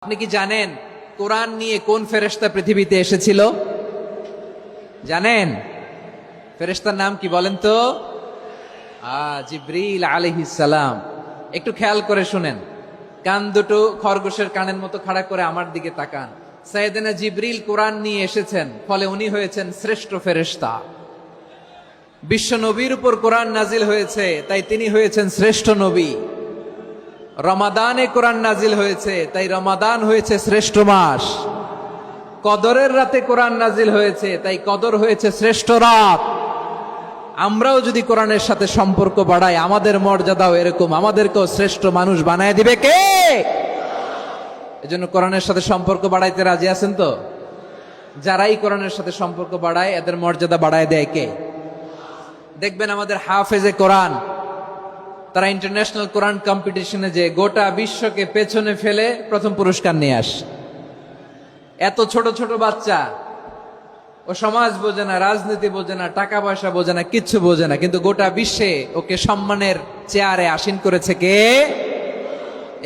আপনি কি জানেন কোরআন নিয়ে কোন ফেরেশতা পৃথিবীতে এসেছিল? জানেন ফেরেশতার নাম কি বলেন তো? জিবরিল আলাইহিস সালাম। একটু খেয়াল করে শুনেন, কান দুটো খরগোশের কানের মতো খাড়া করে আমার দিকে তাকান। সাইয়েদনা জিবরিল কোরআন নিয়ে এসেছেন, ফলে উনি হয়েছেন শ্রেষ্ঠ ফেরেশতা। বিশ্ব নবীর উপর কোরআন নাজিল হয়েছে, তাই তিনি হয়েছেন শ্রেষ্ঠ নবী। রমাদানে কোরআন নাজিল হয়েছে, তাই রমাদান হয়েছে শ্রেষ্ঠ মাস। কদরের রাতে কোরআন নাজিল হয়েছে, তাই কদর হয়েছে শ্রেষ্ঠ রাত। আমরাও যদি কোরআনের সাথে সম্পর্ক বাড়াই, আমাদের মর্যাদাও এরকম, আমাদেরকেও শ্রেষ্ঠ মানুষ বানায় দিবে কে? এজন্য কোরআনের সাথে সম্পর্ক বাড়াইতে রাজি আছেন তো? যারাই কোরআনের সাথে সম্পর্ক বাড়ায়, এদের মর্যাদা বাড়ায় দেয় কে? দেখবেন আমাদের হাফেজে কোরআন, তারা ইন্টারন্যাশনাল কোরআন কম্পিটিশনে যে গোটা বিশ্বকে পেছনে ফেলে প্রথম পুরস্কার নিয়ে আসে। এত ছোট ছোট বাচ্চা, ও সমাজ বোঝে না, রাজনীতি বোঝে না, টাকা পয়সা বোঝে না, কিচ্ছু বোঝে না, কিন্তু গোটা বিশ্বে ওকে সম্মানের চেয়ারে আসীন করেছে কে?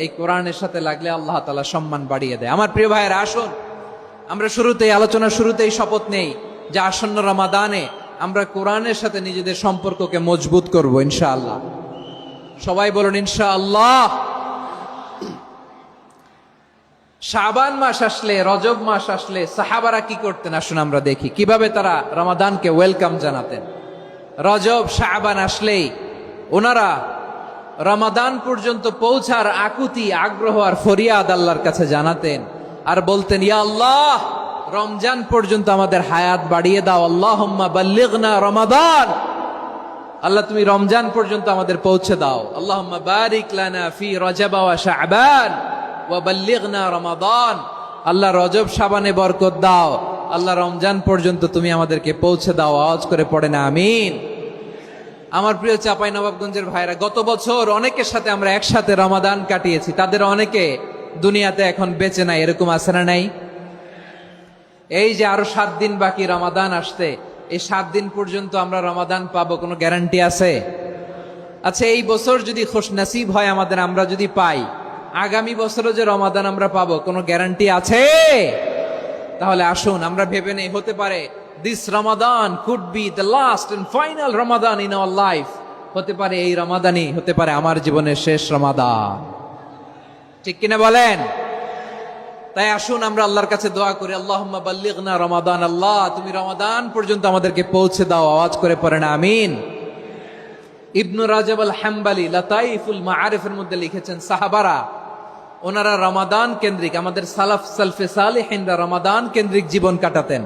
এই কোরআনের সাথে লাগলে আল্লাহ তাআলা সম্মান বাড়িয়ে দেয়। আমার প্রিয় ভাইয়েরা, আসুন আমরা আলোচনার শুরুতেই শপথ নেই যে আসন্ন রমাদানে আমরা কোরআনের সাথে নিজেদের সম্পর্ককে মজবুত করব ইনশাআল্লাহ। সবাই বলুন ইনশাআল্লাহ। শাবান মাস আসলে, রজব মাস আসলে সাহাবারা কি করতেন আসুন আমরা দেখি কিভাবে তারা রমাদানকে ওয়েলকাম জানাতেন। রজব শাবান আসলেই ওনারা রমাদান পর্যন্ত পৌঁছার আকুতি, আগ্রহ আর ফরিয়াদ আল্লাহর কাছে জানাতেন আর বলতেন, ইয়া আল্লাহ, রমজান পর্যন্ত আমাদের হায়াত বাড়িয়ে দাও। আল্লাহুম্মা বাল্লিগনা রমাদান, আল্লাহ তুমি রমজান পর্যন্ত আমাদের পৌঁছে দাও। আল্লাহুম্মা বারিক লানা ফি রজব ওয়া শাবান ওয়া বাল্লিগনা রমাদান, আল্লাহ রজব শাবানে বরকত দাও, আল্লাহ রমজান পর্যন্ত তুমি আমাদেরকে পৌঁছে দাও। আওয়াজ করে পড়েন আমিন। আমার প্রিয় চাঁপাইনবাবগঞ্জের ভাইরা, গত বছর অনেকের সাথে আমরা একসাথে রমাদান কাটিয়েছি, তাদের অনেকে দুনিয়াতে এখন বেঁচে নাই, এরকম আছে না নাই? এই যে আরো 7 দিন বাকি রমাদান আসতে, এই 7 দিন পর্যন্ত আমরা রমাদান পাবো, কোনো গ্যারান্টি আছে? আচ্ছা, এই বছর যদি খুশনসিব হয় আমাদের, আমরা যদি পাই, আগামী বছরও যে রমাদান আমরা পাবো, কোনো গ্যারান্টি আছে? তাহলে আসুন আমরা ভেবে নেই, হতে পারে this Ramadan could be the last and final Ramadan in our life. হতে পারে এই রমাদানই হতে পারে আমার জীবনের শেষ রমাদান। ঠিক কিনা বলেন? তাই আসুন আমরা আল্লাহর কাছে দোয়া করি, আল্লাহুম্মা বাল্লিগনা রমাদান, আল্লাহ তুমি রমাদান পর্যন্ত আমাদেরকে পৌঁছে দাও। আওয়াজ করে পড়েন আমিন। ইবনু রাজব আল হাম্বলি লাতাইফুল মাআরিফের মধ্যে লিখেছেন, সাহাবারা ওনারা রমাদান কেন্দ্রিক, আমাদের সালফে সালেহিনরা রমাদান কেন্দ্রিক জীবন কাটাতেন।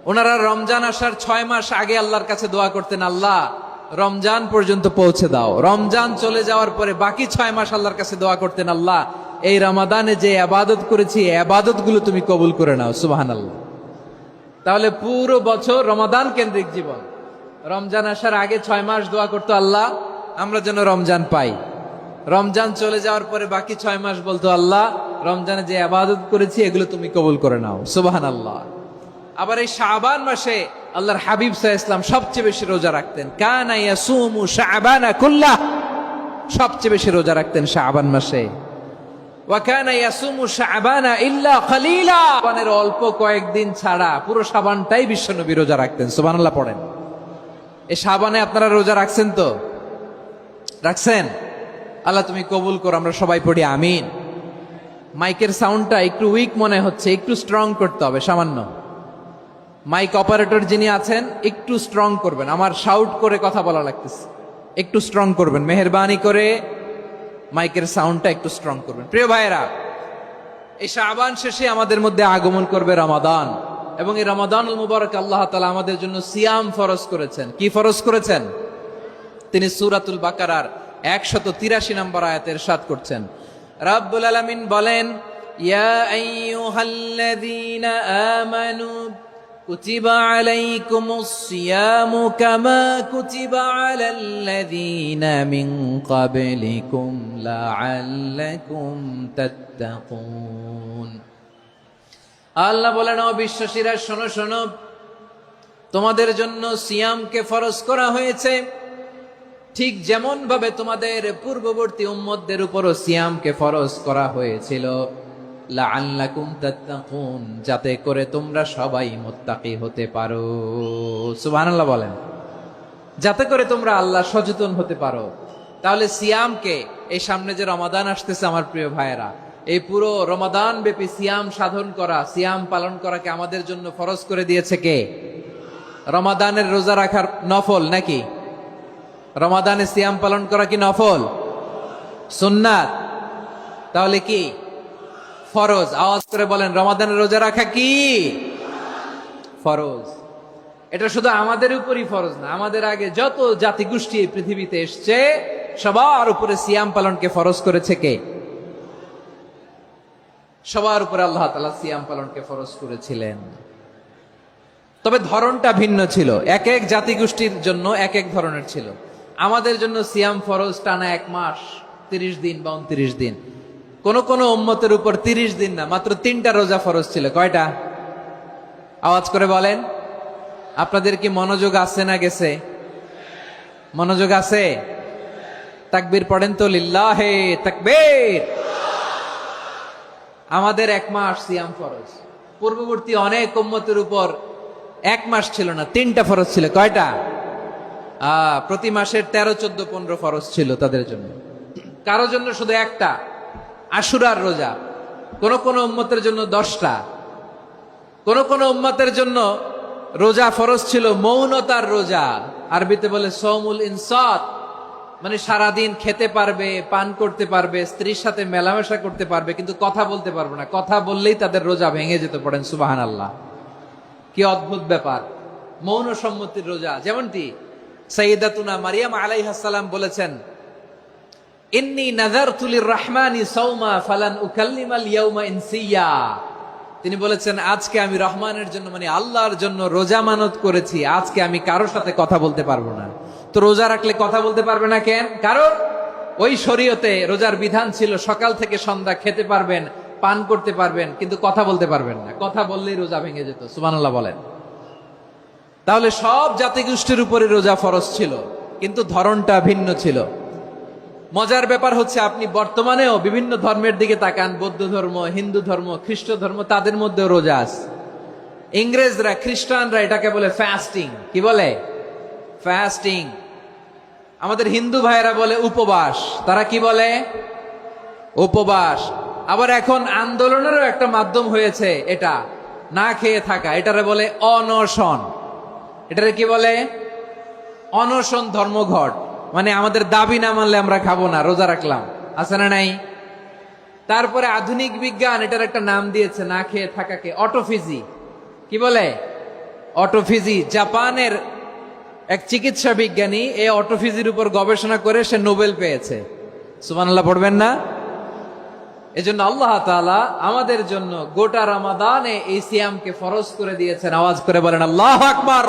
ওনারা রমজান আসার 6 মাস আগে আল্লাহর কাছে দোয়া করতেন, আল্লাহ রমজান পর্যন্ত পৌঁছে দাও। রমজান চলে যাওয়ার পরে বাকি 6 মাস আল্লাহর কাছে দোয়া করতেন, আল্লাহ এই রমাদানে যে ইবাদত করেছি, ইবাদত গুলো তুমি কবুল করে নাও। সুবহানাল্লাহ। তাহলে পুরো বছর রমাদান কেন্দ্রিক জীবন। রমজান আসার আগে 6 মাস দোয়া করতো, আল্লাহ আমরা যেন রমজান পাই। রমজান চলে যাওয়ার পরে বাকি 6 মাস বলতো, আল্লাহ রমজানে যে ইবাদত করেছি এগুলো তুমি কবুল করে নাও। সুবহানাল্লাহ। আবার এই শাবান মাসে আল্লাহর হাবিব সাল্লাল্লাহু আলাইহি ওয়াসাল্লাম সবচেয়ে বেশি রোজা রাখতেন। কানা ইয়াসুমু শাবানা কুল্লাহ, সবচেয়ে বেশি রোজা রাখতেন শাবান মাসে। ওয়া কানা ইয়াসুমু শাবানা ইল্লা কলিলা, শাবানের অল্প কয়েকদিন ছাড়া পুরো শাবানটাই বিশ্বনবী রোজা রাখতেন। সুবহানাল্লাহ পড়েন। এই শাবানে আপনারা রোজা রাখছেন তো? রাখছেন? আল্লাহ তুমি কবুল করো, আমরা সবাই পড়ি আমিন। মাইকের সাউন্ডটা একটু উইক মনে হচ্ছে, একটু স্ট্রং করতে হবে সামান্য। মাইক অপারেটর যিনি আছেন একটু স্ট্রং করবেন, আমার শাউট করে কথা বলা লাগতেছে, একটু স্ট্রং করবেন মেহেরবানি করে, মাইকের সাউন্ডটা একটু স্ট্রং করবেন। প্রিয় ভাইয়েরা, এই শাবান শেষে আমাদের মধ্যে আগমন করবে রমাদান, এবং এই রমাদানুল মুবারক আল্লাহ তাআলা আমাদের জন্য সিয়াম ফরজ করেছেন। কি ফরজ করেছেন? তিনি সূরাতুল বাকারার 183 নম্বর আয়াতে ইরশাদ করছেন, রাব্বুল আলামিন বলেন, ইয়া আইয়ুহাল্লাযীনা আমানু কুতিবা আলাইকুমুস সিয়ামু কামা কুতিবা আলাল্লাযীনা মিন ক্বাবলিকুম লাআল্লাকুম তাত্তাকুন। আল্লাহ বলেন, ও বিশ্বাসীরা শোনো শোনো, তোমাদের জন্য সিয়ামকে ফরজ করা হয়েছে, ঠিক যেমন ভাবে তোমাদের পূর্ববর্তী উম্মতদের উপরও সিয়ামকে ফরজ করা হয়েছিল। লাআল্লাকুম তাত্তাকুন, যাতে করে তোমরা সবাই মুত্তাকি হতে পারো। সুবহানাল্লাহ বলেন। যাতে করে তোমরা আল্লাহ সচেতন হতে পারো। তাহলে সিয়ামকে, এই সামনে যে রমাদান আসতেছে আমার প্রিয় ভাইয়েরা, এই পুরো রমাদান ব্যাপী সিয়াম সাধন করা, সিয়াম পালন করাকে আমাদের জন্য ফরজ করে দিয়েছে কে? রমাদানের রোজা রাখার নফল নাকি? রমাদানে সিয়াম পালন করা কি নফল? সুন্নাত? তাহলে কি ফরজ? আওয়াজ করে বলেন, রমাদানের রোজা রাখা কি ফরজ? এটা শুধু আমাদের উপরই ফরজ না, আমাদের আগে যত জাতিগোষ্ঠী এই পৃথিবীতে এসছে সবার উপরে সিয়াম পালনকে ফরজ করেছে কে? সবার উপরে আল্লাহ তাআলা সিয়াম পালনকে ফরজ করেছিলেন। তবে ধরনটা ভিন্ন ছিল, এক এক জাতিগোষ্ঠীর জন্য এক এক ধরনের ছিল। আমাদের জন্য সিয়াম ফরজ টানা 1 মাস 30 দিন বা 29 দিন। কোন কোন উম্মতের উপর 30 দিন না, মাত্র 3টা রোজা ফরজ ছিল। কয়টা? আওয়াজ করে বলেন। আপনাদের কি মনোযোগ আছে না গেছে? মনোযোগ আছে? তাকবীর পড়েন তো, লিল্লাহে তাকবীর। আমাদের 1 মাস সিয়াম ফরজ। পূর্ববর্তী অনেক উম্মতের উপর 1 মাস ছিল না, 3টা ফরজ ছিল। কয়টা? প্রতি মাসের 13, 14, 15 ফরজ ছিল তাদের জন্য। কারো জন্য শুধু একটা, আশুরার রোজা। কোন কোন উম্মতের জন্য 10টা। কোন কোন উম্মতের জন্য রোজা ফরজ ছিল মৌনতার রোজা, আরবিতে বলে সৌমুল ইনসাত, মানে সারাদিন খেতে পারবে, পান করতে পারবে, স্ত্রীর সাথে মেলামেশা করতে পারবে, কিন্তু কথা বলতে পারবে না। কথা বললেই তাদের রোজা ভেঙে যেত। পড়েন সুবহানাল্লাহ। কি অদ্ভুত ব্যাপার! মৌন সম্মতির রোজা। যেমনটি সাইয়্যিদাতুনা মারিয়াম আলাইহিস সালাম বলেছেন, ইন্নী নাযারতু লির-রাহমানি সাওমা ফালান উকাল্লিমাল ইয়াওমা ইনসিয়া। তিনি বলেছেন, আজকে আমি রহমানের জন্য, মানে আল্লাহর জন্য রোজা মানত করেছি, আজকে আমি কারোর সাথে কথা বলতে পারবো না। তো রোজা রাখলে কথা বলতে পারবে না কেন? কারণ ওই শরীয়তে রোজার বিধান ছিল সকাল থেকে সন্ধ্যা খেতে পারবেন, পান করতে পারবেন, কিন্তু কথা বলতে পারবেন না। কথা বললেই রোজা ভেঙে যেত। সুবহানাল্লাহ বলেন। তাহলে সব জাতিগোষ্ঠীর উপরে রোজা ফরজ ছিল, কিন্তু ধরনটা ভিন্ন ছিল। মজার ব্যাপার হচ্ছে, আপনি বর্তমানেও বিভিন্ন ধর্মের দিকে তাকান, বৌদ্ধ ধর্ম, হিন্দু ধর্ম, খ্রিস্ট ধর্ম, তাদের মধ্যেও রোজা আছে। ইংরেজরা, খ্রিস্টানরা এটাকে বলে ফাস্টিং। কি বলে? ফাস্টিং। আমাদের হিন্দু ভাইয়েরা বলে উপবাস। তারা কি বলে? উপবাস। আবার এখন আন্দোলনেরও একটা মাধ্যম হয়েছে এটা, না খেয়ে থাকা। এটারে বলে অনশন। এটারে কি বলে? অনশন ধর্মঘট। মানে আমাদের দাবি না মানলে আমরা খাবো না, রোজা রাখলাম। আছে না নাই? তারপরে আধুনিক বিজ্ঞান এটার একটা নাম দিয়েছে না খেয়ে থাকাকে, অটোফিজি। কি বলে? অটোফিজি। জাপানের এক চিকিৎসা বিজ্ঞানী এই অটোফিজির উপর গবেষণা করে সে নোবেল পেয়েছে। সুবহানাল্লাহ পড়বেন না? এজন্য আল্লাহ তাআলা আমাদের জন্য গোটা রমাদানে এই সিয়ামকে ফরজ করে দিয়েছেন। আওয়াজ করে বলেন আল্লাহু আকবার।